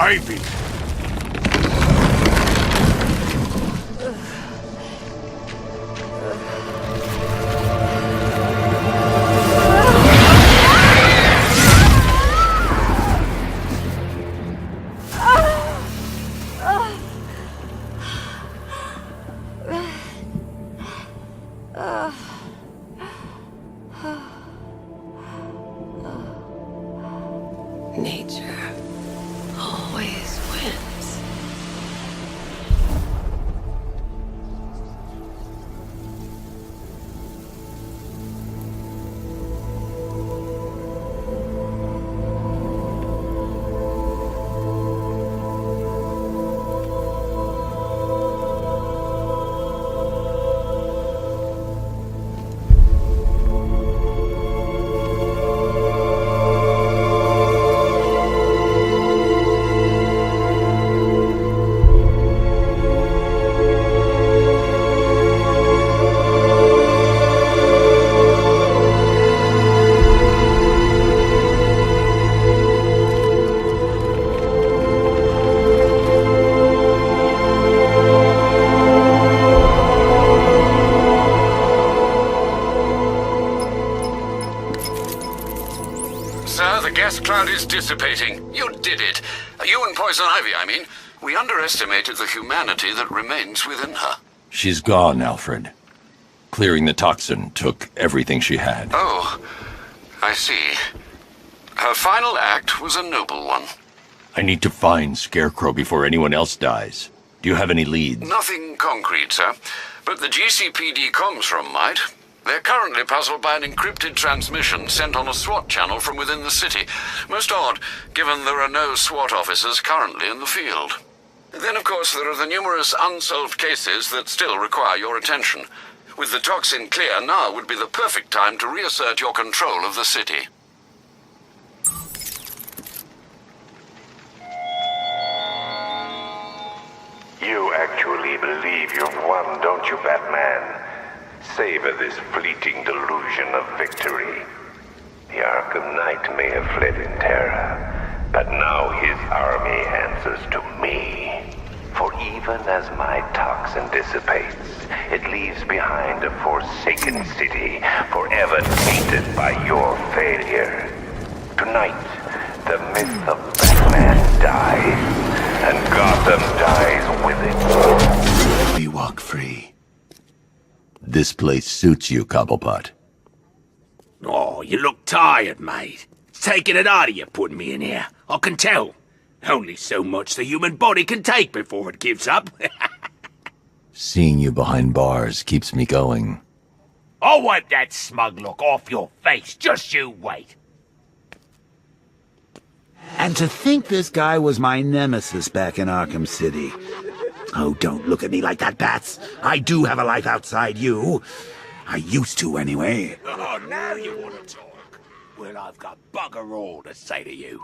Ivy. Nature always wins. Sir, the gas cloud is dissipating. You did it. You and Poison Ivy, I mean. We underestimated the humanity that remains within her. She's gone, Alfred. Clearing the toxin took everything she had. Oh, I see. Her final act was a noble one. I need to find Scarecrow before anyone else dies. Do you have any leads? Nothing concrete, sir. But the GCPD comms room might. They're currently puzzled by an encrypted transmission sent on a SWAT channel from within the city. Most odd, given there are no SWAT officers currently in the field. Then, of course, there are the numerous unsolved cases that still require your attention. With the toxin clear, now would be the perfect time to reassert your control of the city. You actually believe you've won, don't you, Batman? Savor this fleeting delusion of victory. The Arkham Knight may have fled in terror, but now his army answers to me. For even as my toxin dissipates, it leaves behind a forsaken city, forever tainted by your failure. Tonight, the myth of Batman dies, and Gotham dies with it. We walk free. This place suits you, Cobblepot. Oh, you look tired, mate. It's taking it out of you putting me in here. I can tell. Only so much the human body can take before it gives up. Seeing you behind bars keeps me going. I'll wipe that smug look off your face. Just you wait. And to think this guy was my nemesis back in Arkham City. Oh, don't look at me like that, Bats. I do have a life outside you. I used to, anyway. Oh, now you want to talk? Well, I've got bugger all to say to you.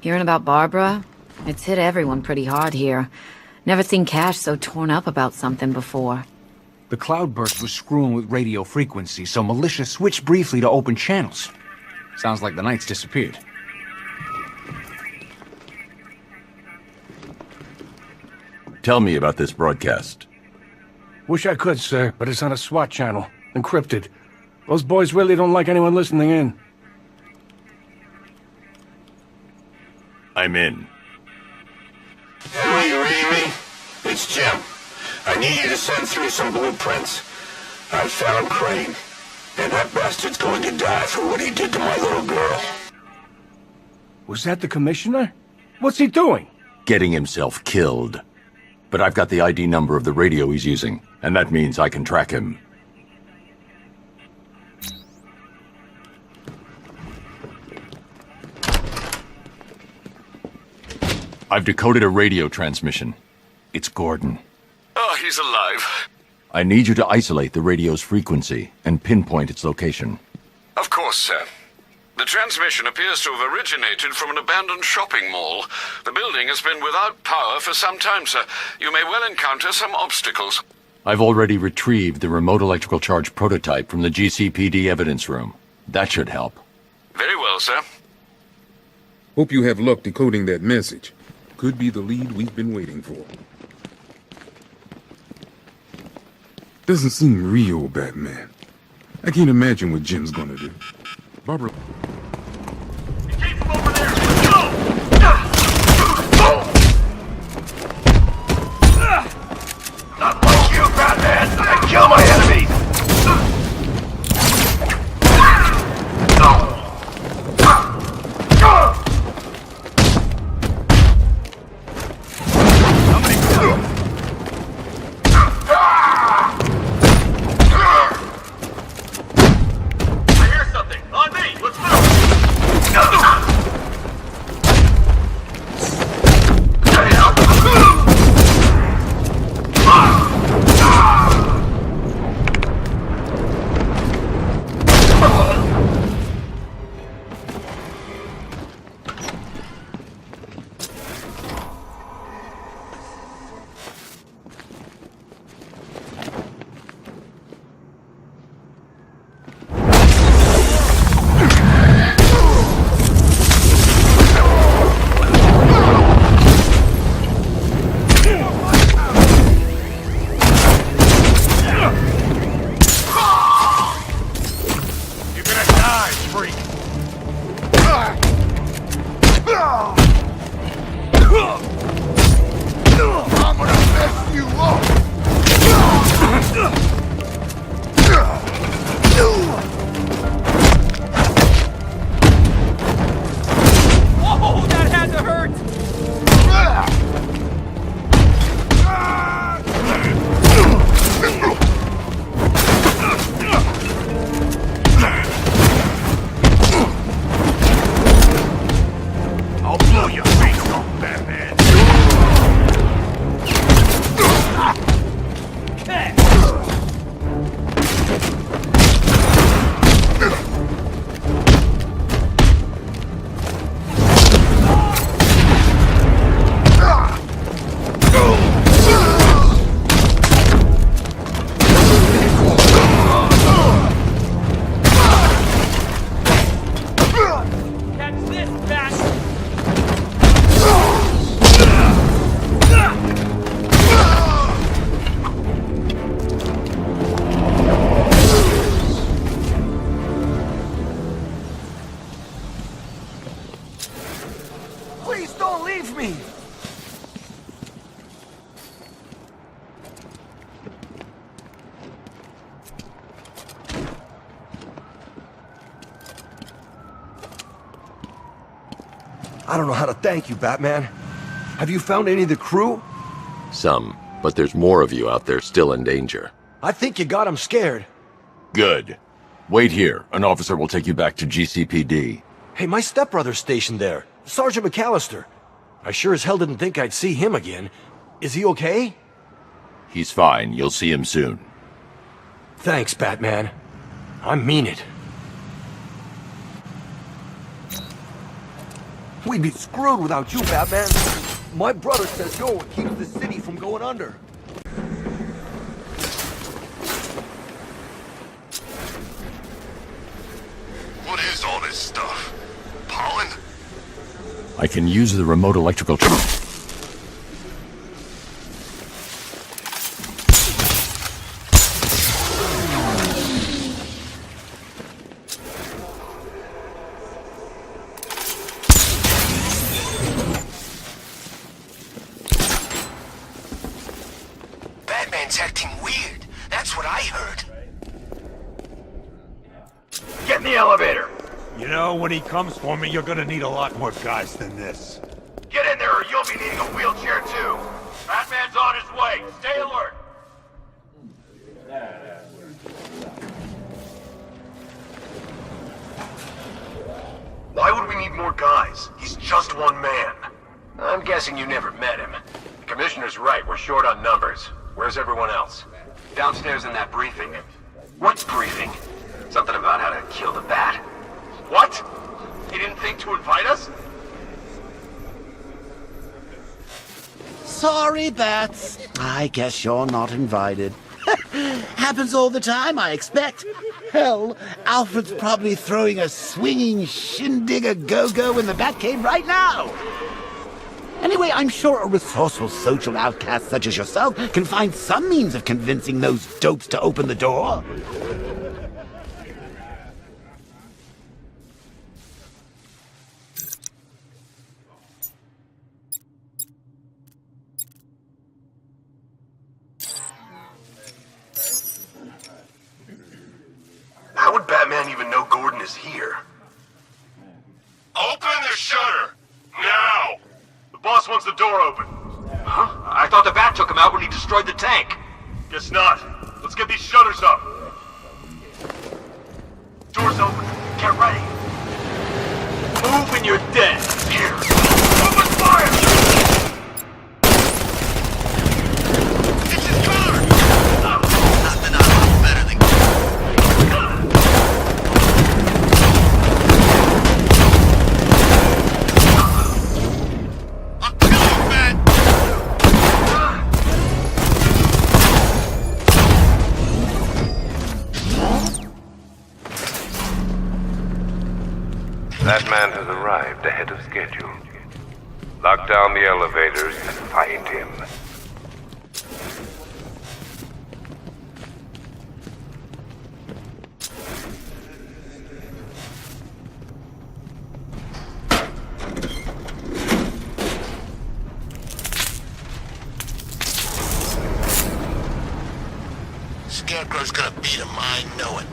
Hearing about Barbara? It's hit everyone pretty hard here. Never seen Cash so torn up about something before. The cloudburst was screwing with radio frequency, so militia switched briefly to open channels. Sounds like the Knights disappeared. Tell me about this broadcast. Wish I could, sir, but it's on a SWAT channel. Encrypted. Those boys really don't like anyone listening in. I'm in. Are you reading me? It's Jim. I need you to send through some blueprints. I found Crane, and that bastard's going to die for what he did to my little girl. Was that the commissioner? What's he doing? Getting himself killed. But I've got the ID number of the radio he's using, and that means I can track him. I've decoded a radio transmission. It's Gordon. Oh, he's alive. I need you to isolate the radio's frequency and pinpoint its location. Of course, sir. The transmission appears to have originated from an abandoned shopping mall. The building has been without power for some time, sir. You may well encounter some obstacles. I've already retrieved the remote electrical charge prototype from the GCPD evidence room. That should help. Very well, sir. Hope you have luck decoding that message. Could be the lead we've been waiting for. Doesn't seem real, Batman. I can't imagine what Jim's gonna do. Barbara... Keep him over there! Let's go! Not like you, Batman! I kill my enemies! I don't know how to thank you, Batman. Have you found any of the crew? Some, but there's more of you out there still in danger. I think you got them scared. Good. Wait here. An officer will take you back to GCPD. Hey, my stepbrother's stationed there. Sergeant McAllister. I sure as hell didn't think I'd see him again. Is he okay? He's fine. You'll see him soon. Thanks, Batman. I mean it. We'd be screwed without you, Batman. My brother says you're what keeps the city from going under. What is all this stuff? Pollen? I can use the remote electrical charge. Batman's acting weird. That's what I heard. Get in the elevator. You know, when he comes for me, you're gonna need a lot more guys than this. Get in there or you'll be needing a wheelchair too. Batman's on his way. Stay alert. Why would we need more guys? He's just one man. I'm guessing you never met him. The Commissioner's right, we're short on numbers. Where's everyone else? Downstairs in that briefing. What briefing? Something about how to kill the Bat. What? He didn't think to invite us? Sorry, Bats. I guess you're not invited. Happens all the time, I expect. Hell, Alfred's probably throwing a swinging shindig a go-go in the Batcave right now. Anyway, I'm sure a resourceful social outcast such as yourself can find some means of convincing those dopes to open the door. How would Batman even know Gordon is here? Open the shutter! Now! The boss wants the door open. Huh? I thought the Bat took him out when he destroyed the tank. Guess not. Let's get these shutters up. Door's open. Get ready. Move and you're dead. Here. Open fire! It's his car! Nothing on better than... That man has arrived ahead of schedule. Lock down the elevators and find him. Scarecrow's gonna beat him, I know it.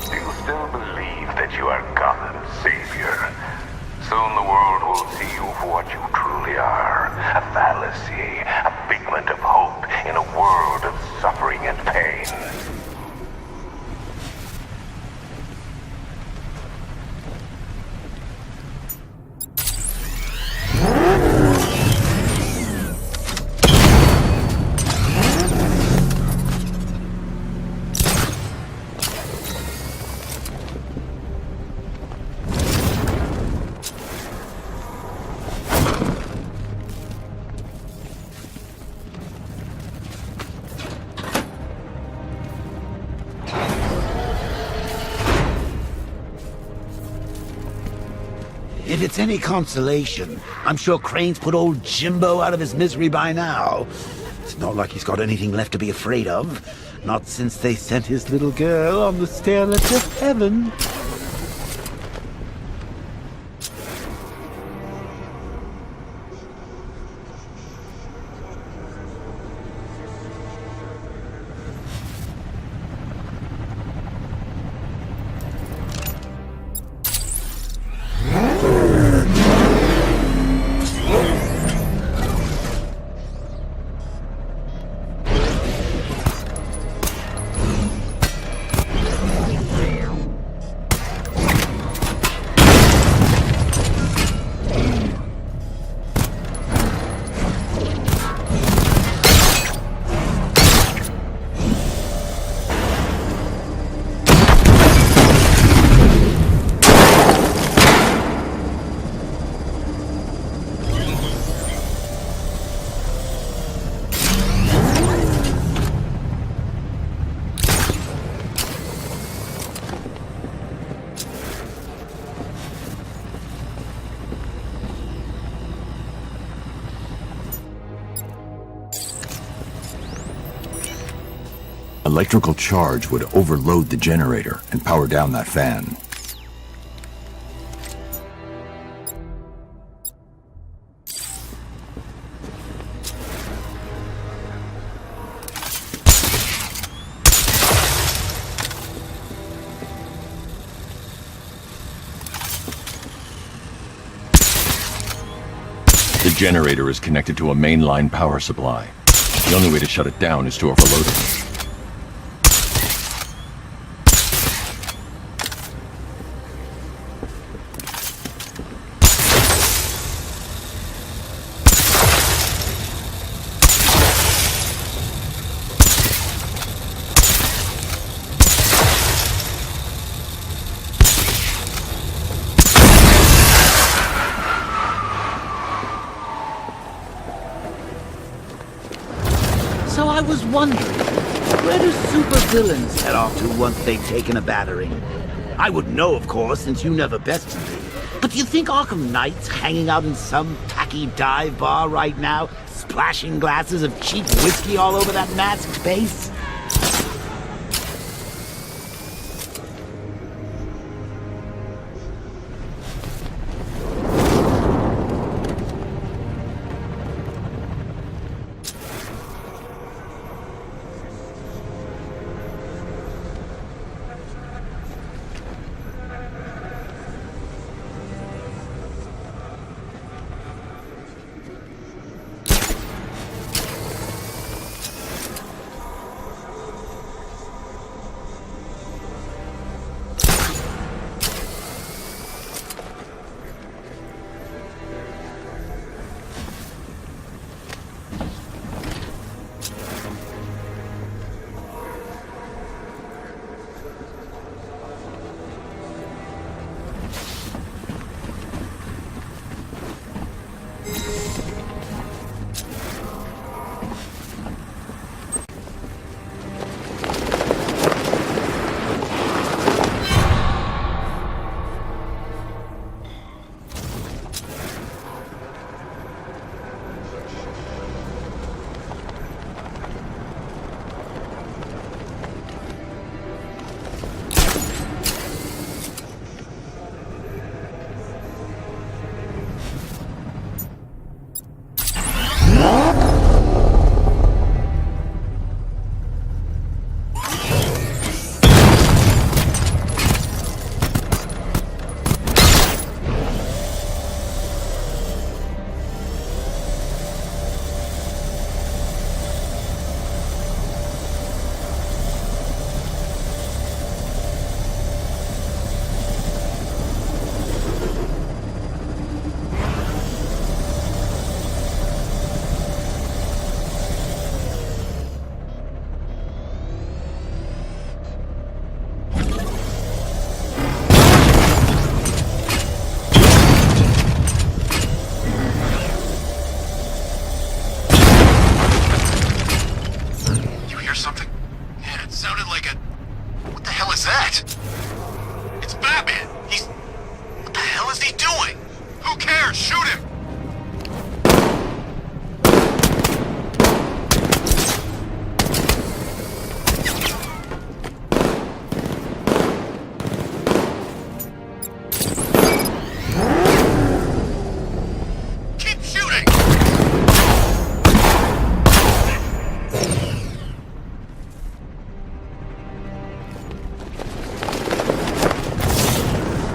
Do you still believe that you are Gotham's savior? Soon the world will see you for what you truly are. A fallacy, a figment of hope in a world of suffering and pain. If it's any consolation, I'm sure Crane's put old Jimbo out of his misery by now. It's not like he's got anything left to be afraid of. Not since they sent his little girl on the stairlets of heaven. Electrical charge would overload the generator and power down that fan. The generator is connected to a mainline power supply. The only way to shut it down is to overload it. So I was wondering, where do supervillains head off to once they've taken a battering? I would know, of course, since you never bested me. But do you think Arkham Knight's hanging out in some tacky dive bar right now, splashing glasses of cheap whiskey all over that masked face?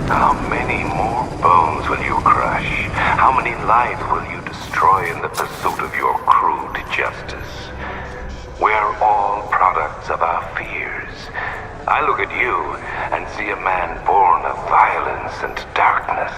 How many more bones will you crush? How many lives will you destroy in the pursuit of your crude justice? We're all products of our fears. I look at you and see a man born of violence and darkness.